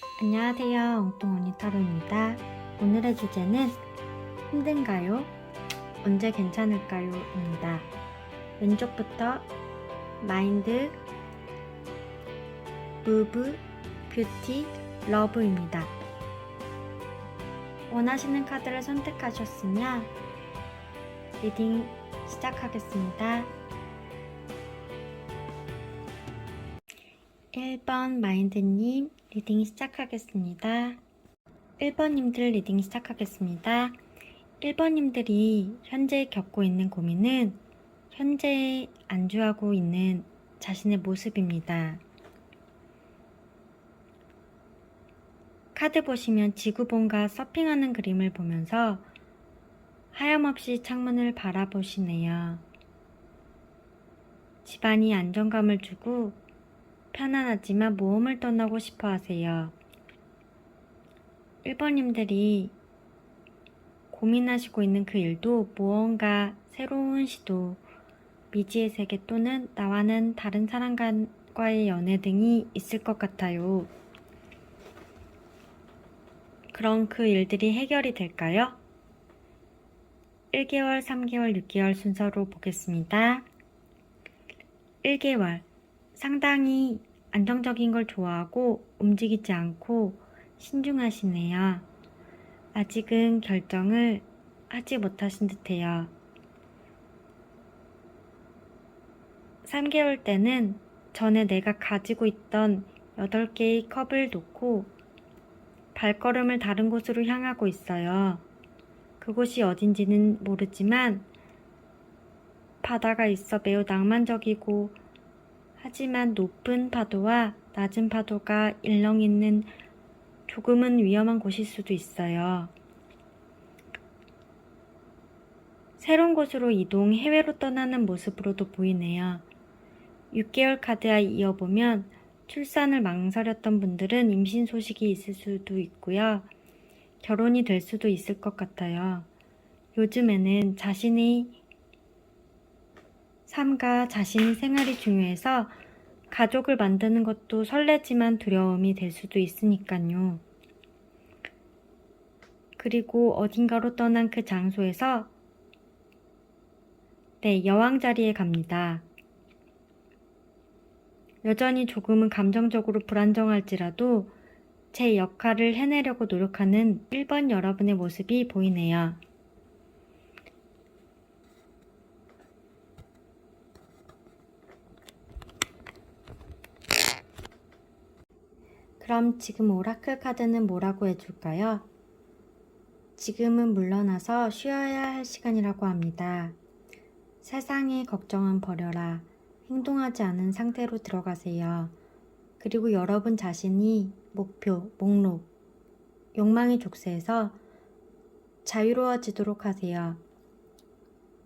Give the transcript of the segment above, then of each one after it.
안녕하세요. 엉뚱언니 타로입니다. 오늘의 주제는 힘든가요? 언제 괜찮을까요? 입니다. 왼쪽부터 마인드, 무브, 뷰티, 러브입니다. 원하시는 카드를 선택하셨으면 리딩 시작하겠습니다. 1번 마인드님 리딩 시작하겠습니다. 1번님들 리딩 시작하겠습니다. 1번님들이 현재 겪고 있는 고민은 현재 안주하고 있는 자신의 모습입니다. 카드 보시면 지구본과 서핑하는 그림을 보면서 하염없이 창문을 바라보시네요. 집안이 안정감을 주고 편안하지만 모험을 떠나고 싶어 하세요. 1번님들이 고민하시고 있는 그 일도 무언가 새로운 시도, 미지의 세계 또는 나와는 다른 사람과의 연애 등이 있을 것 같아요. 그럼 그 일들이 해결이 될까요? 1개월, 3개월, 6개월 순서로 보겠습니다. 1개월, 상당히 안정적인 걸 좋아하고 움직이지 않고 신중하시네요. 아직은 결정을 하지 못하신 듯해요. 3개월 때는 전에 내가 가지고 있던 8개의 컵을 놓고 발걸음을 다른 곳으로 향하고 있어요. 그곳이 어딘지는 모르지만 바다가 있어 매우 낭만적이고 하지만 높은 파도와 낮은 파도가 일렁이는 조금은 위험한 곳일 수도 있어요. 새로운 곳으로 이동, 해외로 떠나는 모습으로도 보이네요. 6개월 카드와 이어보면 출산을 망설였던 분들은 임신 소식이 있을 수도 있고요. 결혼이 될 수도 있을 것 같아요. 요즘에는 자신의 삶과 자신의 생활이 중요해서 가족을 만드는 것도 설레지만 두려움이 될 수도 있으니까요. 그리고 어딘가로 떠난 그 장소에서 여왕 자리에 갑니다. 여전히 조금은 감정적으로 불안정할지라도 제 역할을 해내려고 노력하는 1번 여러분의 모습이 보이네요. 그럼 지금 오라클 카드는 뭐라고 해줄까요? 지금은 물러나서 쉬어야 할 시간이라고 합니다. 세상의 걱정은 버려라. 행동하지 않은 상태로 들어가세요. 그리고 여러분 자신이 목표, 목록, 욕망의 족쇄에서 자유로워지도록 하세요.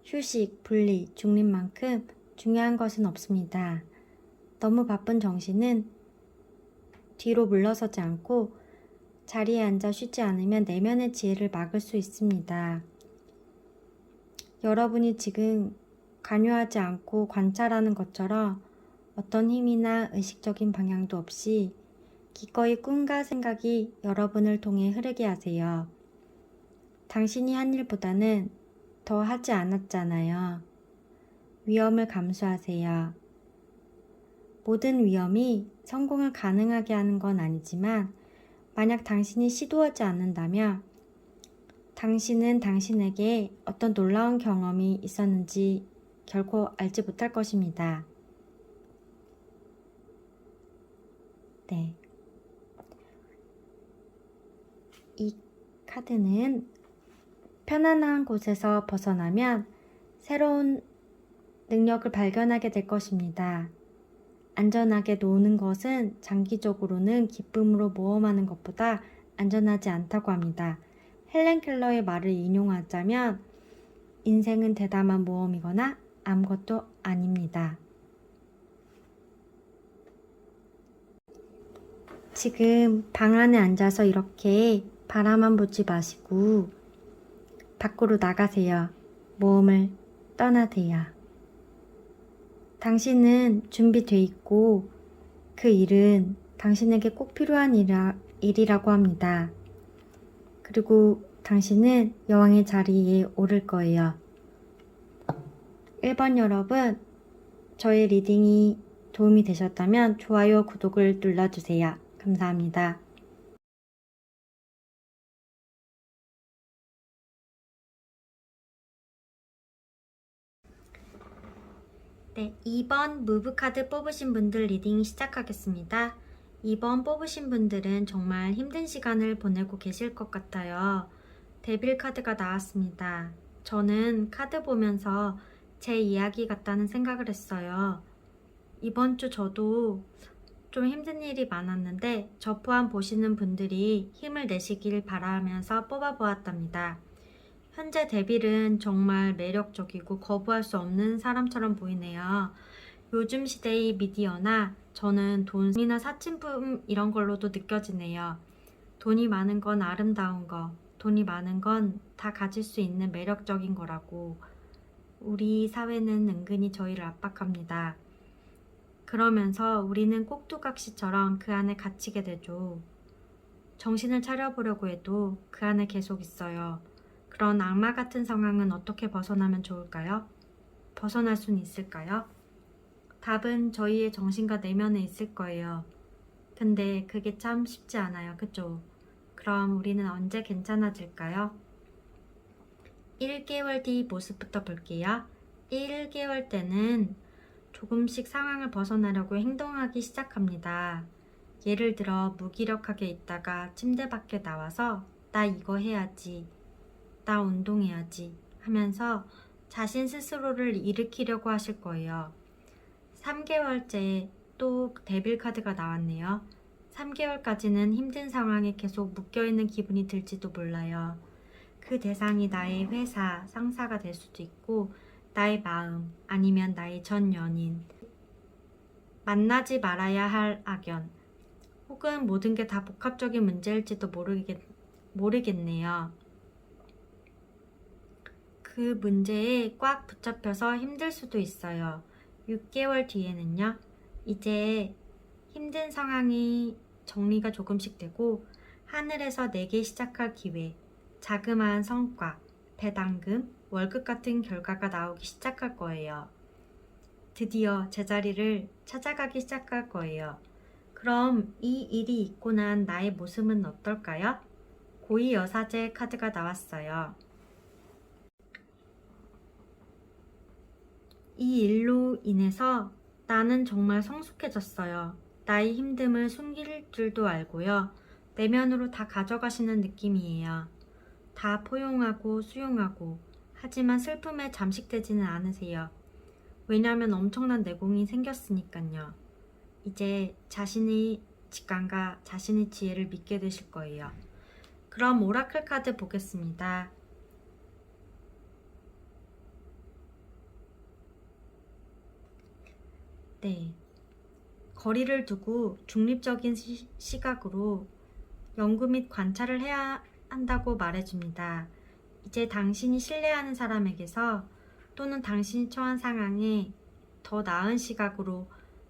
휴식, 분리, 중립만큼 중요한 것은 없습니다. 너무 바쁜 정신은 뒤로 물러서지 않고 자리에 앉아 쉬지 않으면 내면의 지혜를 막을 수 있습니다. 여러분이 지금 관여하지 않고 관찰하는 것처럼 어떤 힘이나 의식적인 방향도 없이 기꺼이 꿈과 생각이 여러분을 통해 흐르게 하세요. 당신이 한 일보다는 더 하지 않았잖아요. 위험을 감수하세요. 모든 위험이 성공을 가능하게 하는 건 아니지만 만약 당신이 시도하지 않는다면 당신은 당신에게 어떤 놀라운 경험이 있었는지 결코 알지 못할 것입니다. 이 카드는 편안한 곳에서 벗어나면 새로운 능력을 발견하게 될 것입니다. 안전하게 노는 것은 장기적으로는 기쁨으로 모험하는 것보다 안전하지 않다고 합니다. 헬렌 켈러의 말을 인용하자면 인생은 대담한 모험이거나 아무것도 아닙니다. 지금 방 안에 앉아서 이렇게 바라만 보지 마시고 밖으로 나가세요. 모험을 떠나세요. 당신은 준비돼 있고 그 일은 당신에게 꼭 필요한 일이라고 합니다. 그리고 당신은 여왕의 자리에 오를 거예요. 1번 여러분, 저의 리딩이 도움이 되셨다면 좋아요, 구독을 눌러주세요. 감사합니다. 네, 2번 무브 카드 뽑으신 분들 리딩 시작하겠습니다. 2번 뽑으신 분들은 정말 힘든 시간을 보내고 계실 것 같아요. 데빌 카드가 나왔습니다. 저는 카드 보면서 제 이야기 같다는 생각을 했어요. 이번 주 저도 좀 힘든 일이 많았는데 저 포함 보시는 분들이 힘을 내시길 바라면서 뽑아보았답니다. 현재 데빌은 정말 매력적이고 거부할 수 없는 사람처럼 보이네요. 요즘 시대의 미디어나 저는 돈이나 사칭품 이런 걸로도 느껴지네요. 돈이 많은 건 아름다운 거, 돈이 많은 건 다 가질 수 있는 매력적인 거라고. 우리 사회는 은근히 저희를 압박합니다. 그러면서 우리는 꼭두각시처럼 그 안에 갇히게 되죠. 정신을 차려보려고 해도 그 안에 계속 있어요. 그런 악마 같은 상황은 어떻게 벗어나면 좋을까요? 벗어날 수는 있을까요? 답은 저희의 정신과 내면에 있을 거예요. 근데 그게 참 쉽지 않아요. 그죠? 그럼 우리는 언제 괜찮아질까요? 1개월 뒤 모습부터 볼게요. 1개월 때는 조금씩 상황을 벗어나려고 행동하기 시작합니다. 예를 들어 무기력하게 있다가 침대 밖에 나와서 나 이거 해야지, 나 운동해야지 하면서 자신 스스로를 일으키려고 하실 거예요. 3개월째 또 데빌 카드가 나왔네요. 3개월까지는 힘든 상황에 계속 묶여있는 기분이 들지도 몰라요. 그 대상이 나의 회사, 상사가 될 수도 있고 나의 마음, 아니면 나의 전 연인, 만나지 말아야 할 악연, 혹은 모든 게 다 복합적인 문제일지도 모르겠네요. 그 문제에 꽉 붙잡혀서 힘들 수도 있어요. 6개월 뒤에는요, 이제 힘든 상황이 정리가 조금씩 되고 하늘에서 내게 시작할 기회, 자그마한 성과, 배당금, 월급 같은 결과가 나오기 시작할 거예요. 드디어 제자리를 찾아가기 시작할 거예요. 그럼 이 일이 있고 난 나의 모습은 어떨까요? 고위 여사제 카드가 나왔어요. 이 일로 인해서 나는 정말 성숙해졌어요. 나의 힘듦을 숨길 줄도 알고요. 내면으로 다 가져가시는 느낌이에요. 다 포용하고 수용하고, 하지만 슬픔에 잠식되지는 않으세요. 왜냐하면 엄청난 내공이 생겼으니까요. 이제 자신의 직감과 자신의 지혜를 믿게 되실 거예요. 그럼 오라클 카드 보겠습니다. 네. 거리를 두고 중립적인 시각으로 연구 및 관찰을 해야 한다고 말해줍니다. 이제 당신이 신뢰하는 사람에게서 또는 당신이 처한 상황에 더 나은 시각으로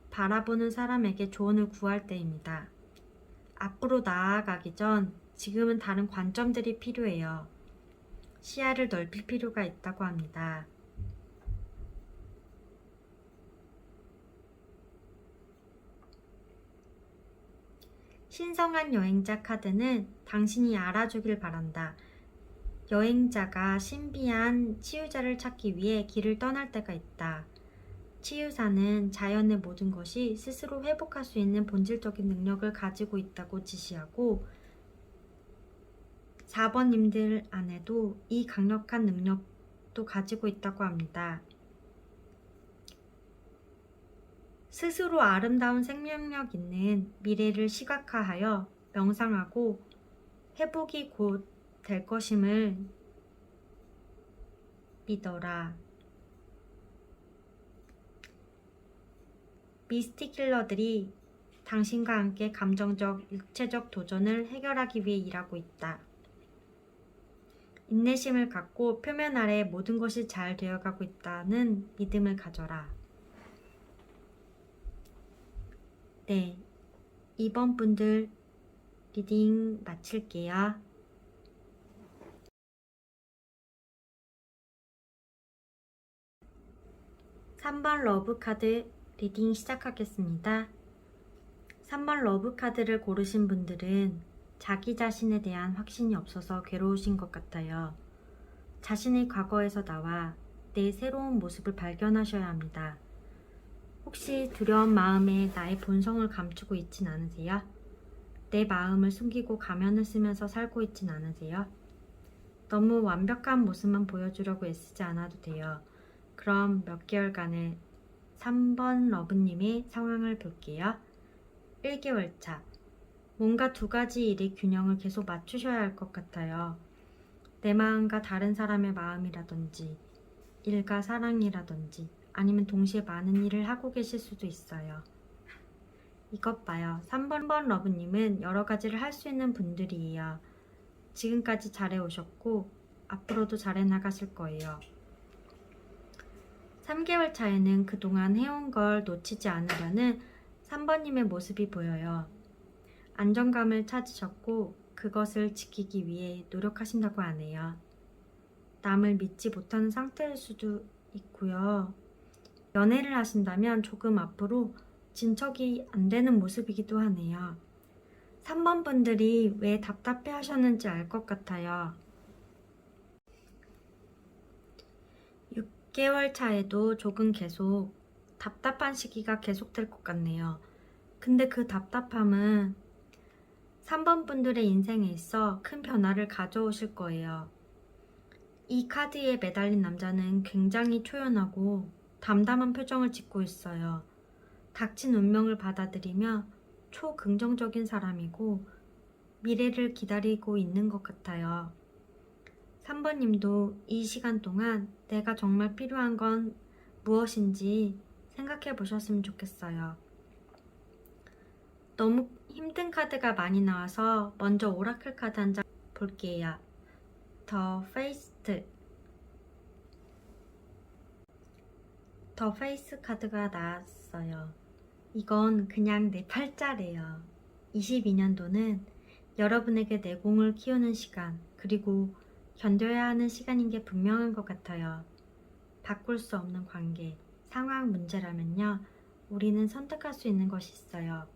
바라보는 사람에게 조언을 구할 때입니다. 앞으로 나아가기 전 지금은 다른 관점들이 필요해요. 시야를 넓힐 필요가 있다고 합니다. 신성한 여행자 카드는 당신이 알아주길 바란다. 여행자가 신비한 치유자를 찾기 위해 길을 떠날 때가 있다. 치유사는 자연의 모든 것이 스스로 회복할 수 있는 본질적인 능력을 가지고 있다고 지시하고 4번님들 안에도 이 강력한 능력도 가지고 있다고 합니다. 스스로 아름다운 생명력 있는 미래를 시각화하여 명상하고 회복이 곧 될 것임을 믿어라. 미스틱 힐러들이 당신과 함께 감정적, 육체적 도전을 해결하기 위해 일하고 있다. 인내심을 갖고 표면 아래 모든 것이 잘 되어가고 있다는 믿음을 가져라. 네, 2번 분들 리딩 마칠게요. 3번 러브 카드 리딩 시작하겠습니다. 3번 러브 카드를 고르신 분들은 자기 자신에 대한 확신이 없어서 괴로우신 것 같아요. 자신의 과거에서 나와 내 새로운 모습을 발견하셔야 합니다. 혹시 두려운 마음에 나의 본성을 감추고 있진 않으세요? 내 마음을 숨기고 가면을 쓰면서 살고 있진 않으세요? 너무 완벽한 모습만 보여주려고 애쓰지 않아도 돼요. 그럼 몇 개월간의 3번 러브님의 상황을 볼게요. 1개월 차. 뭔가 두 가지 일의 균형을 계속 맞추셔야 할 것 같아요. 내 마음과 다른 사람의 마음이라든지 일과 사랑이라든지 아니면 동시에 많은 일을 하고 계실 수도 있어요. 이것 봐요. 3번 러브님은 여러 가지를 할 수 있는 분들이에요. 지금까지 잘해오셨고 앞으로도 잘해 나가실 거예요. 3개월 차에는 그동안 해온 걸 놓치지 않으려는 3번님의 모습이 보여요. 안정감을 찾으셨고 그것을 지키기 위해 노력하신다고 하네요. 남을 믿지 못하는 상태일 수도 있고요. 연애를 하신다면 조금 앞으로 진척이 안 되는 모습이기도 하네요. 3번 분들이 왜 답답해 하셨는지 알 것 같아요. 6개월 차에도 조금 계속 답답한 시기가 계속될 것 같네요. 근데 그 답답함은 3번 분들의 인생에 있어 큰 변화를 가져오실 거예요. 이 카드에 매달린 남자는 굉장히 초연하고 담담한 표정을 짓고 있어요. 닥친 운명을 받아들이며 초긍정적인 사람이고 미래를 기다리고 있는 것 같아요. 3번님도 이 시간 동안 내가 정말 필요한 건 무엇인지 생각해 보셨으면 좋겠어요. 너무 힘든 카드가 많이 나와서 먼저 오라클 카드 한 장 볼게요. 더 페이스 카드가 나왔어요. 이건 그냥 내 팔자래요. 22년도는 여러분에게 내공을 키우는 시간, 그리고 견뎌야 하는 시간인 게 분명한 것 같아요. 바꿀 수 없는 관계, 상황 문제라면요. 우리는 선택할 수 있는 것이 있어요.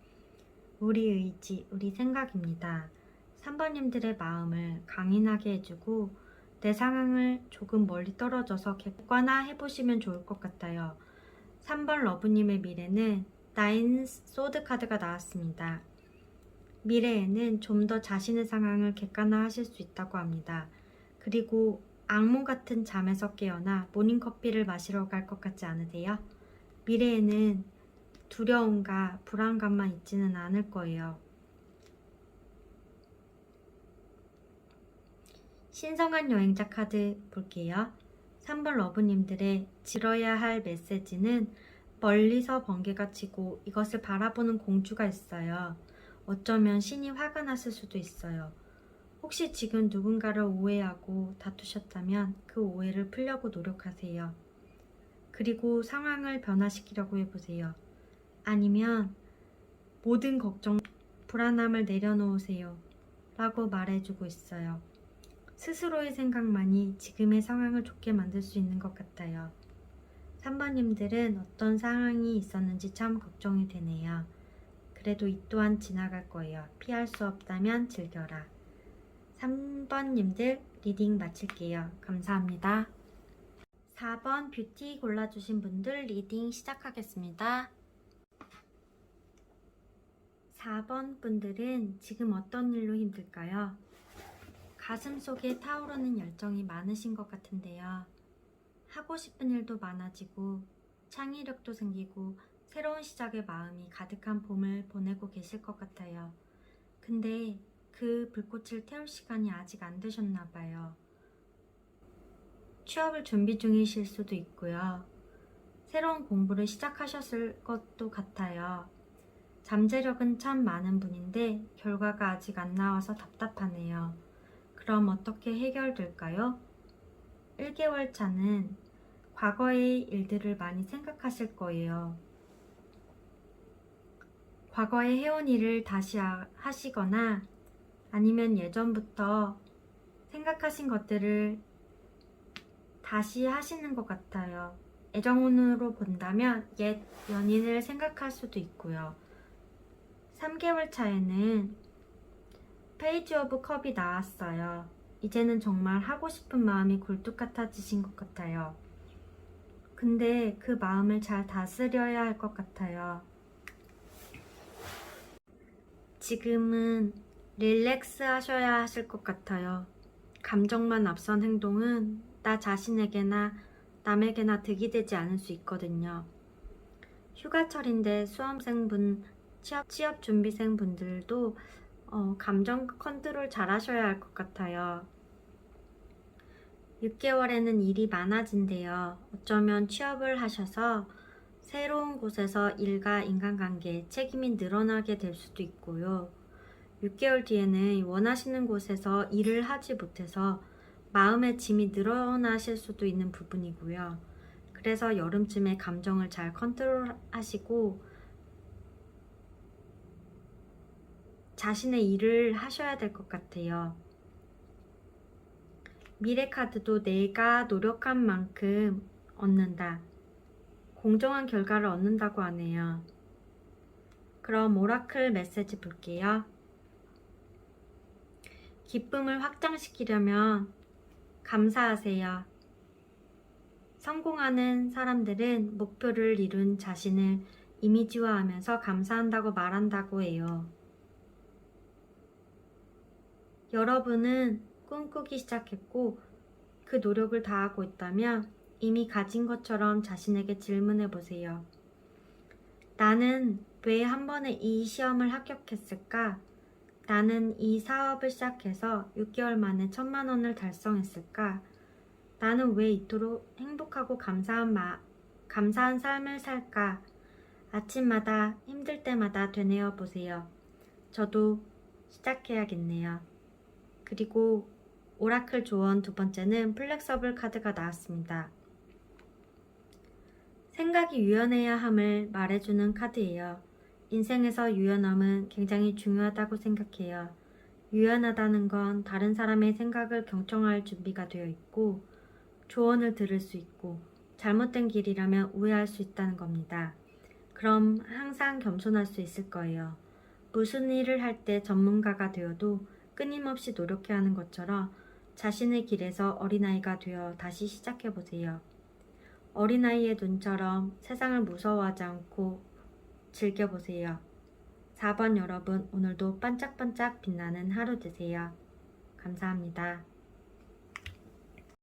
우리 의지, 우리 생각입니다. 3번님들의 마음을 강인하게 해주고 내 상황을 조금 멀리 떨어져서 객관화 해보시면 좋을 것 같아요. 3번 러브님의 미래는 나인 소드 카드가 나왔습니다. 미래에는 좀 더 자신의 상황을 객관화하실 수 있다고 합니다. 그리고 악몽 같은 잠에서 깨어나 모닝커피를 마시러 갈 것 같지 않으세요? 미래에는 두려움과 불안감만 있지는 않을 거예요. 신성한 여행자 카드 볼게요. 3번 러브님들의 들어야 할 메시지는 멀리서 번개가 치고 이것을 바라보는 공주가 있어요. 어쩌면 신이 화가 났을 수도 있어요. 혹시 지금 누군가를 오해하고 다투셨다면 그 오해를 풀려고 노력하세요. 그리고 상황을 변화시키려고 해보세요. 아니면 모든 걱정, 불안함을 내려놓으세요. 라고 말해주고 있어요. 스스로의 생각만이 지금의 상황을 좋게 만들 수 있는 것 같아요. 3번님들은 어떤 상황이 있었는지 참 걱정이 되네요. 그래도 이 또한 지나갈 거예요. 피할 수 없다면 즐겨라. 3번님들 리딩 마칠게요. 감사합니다. 4번 뷰티 골라주신 분들 리딩 시작하겠습니다. 4번 분들은 지금 어떤 일로 힘들까요? 가슴 속에 타오르는 열정이 많으신 것 같은데요. 하고 싶은 일도 많아지고 창의력도 생기고 새로운 시작의 마음이 가득한 봄을 보내고 계실 것 같아요. 근데 그 불꽃을 태울 시간이 아직 안 되셨나 봐요. 취업을 준비 중이실 수도 있고요. 새로운 공부를 시작하셨을 것도 같아요. 잠재력은 참 많은 분인데 결과가 아직 안 나와서 답답하네요. 그럼 어떻게 해결될까요? 1개월 차는 과거의 일들을 많이 생각하실 거예요. 과거에 해온 일을 다시 하시거나 아니면 예전부터 생각하신 것들을 다시 하시는 것 같아요. 애정운으로 본다면 옛 연인을 생각할 수도 있고요. 3개월 차에는 페이지 오브 컵이 나왔어요. 이제는 정말 하고 싶은 마음이 굴뚝 같아지신 것 같아요. 근데 그 마음을 잘 다스려야 할 것 같아요. 지금은 릴렉스 하셔야 하실 것 같아요. 감정만 앞선 행동은 나 자신에게나 남에게나 득이 되지 않을 수 있거든요. 휴가철인데 수험생분, 취업 준비생 분들도 감정 컨트롤 잘 하셔야 할 것 같아요. 6개월에는 일이 많아진대요. 어쩌면 취업을 하셔서 새로운 곳에서 일과 인간관계, 책임이 늘어나게 될 수도 있고요. 6개월 뒤에는 원하시는 곳에서 일을 하지 못해서 마음의 짐이 늘어나실 수도 있는 부분이고요. 그래서 여름쯤에 감정을 잘 컨트롤하시고 자신의 일을 하셔야 될 것 같아요. 미래 카드도 내가 노력한 만큼 얻는다. 공정한 결과를 얻는다고 하네요. 그럼 오라클 메시지 볼게요. 기쁨을 확장시키려면 감사하세요. 성공하는 사람들은 목표를 이룬 자신을 이미지화하면서 감사한다고 말한다고 해요. 여러분은 꿈꾸기 시작했고 그 노력을 다하고 있다면 이미 가진 것처럼 자신에게 질문해 보세요. 나는 왜 한 번에 이 시험을 합격했을까? 나는 이 사업을 시작해서 6개월 만에 1,000만 원을 달성했을까? 나는 왜 이토록 행복하고 감사한 삶을 살까? 아침마다 힘들 때마다 되뇌어 보세요. 저도 시작해야겠네요. 그리고 오라클 조언 2번째는 플렉서블 카드가 나왔습니다. 생각이 유연해야 함을 말해주는 카드예요. 인생에서 유연함은 굉장히 중요하다고 생각해요. 유연하다는 건 다른 사람의 생각을 경청할 준비가 되어 있고 조언을 들을 수 있고 잘못된 길이라면 우회할 수 있다는 겁니다. 그럼 항상 겸손할 수 있을 거예요. 무슨 일을 할 때 전문가가 되어도 끊임없이 노력해야 하는 것처럼 자신의 길에서 어린아이가 되어 다시 시작해보세요. 어린아이의 눈처럼 세상을 무서워하지 않고 즐겨보세요. 4번 여러분, 오늘도 반짝반짝 빛나는 하루 되세요. 감사합니다.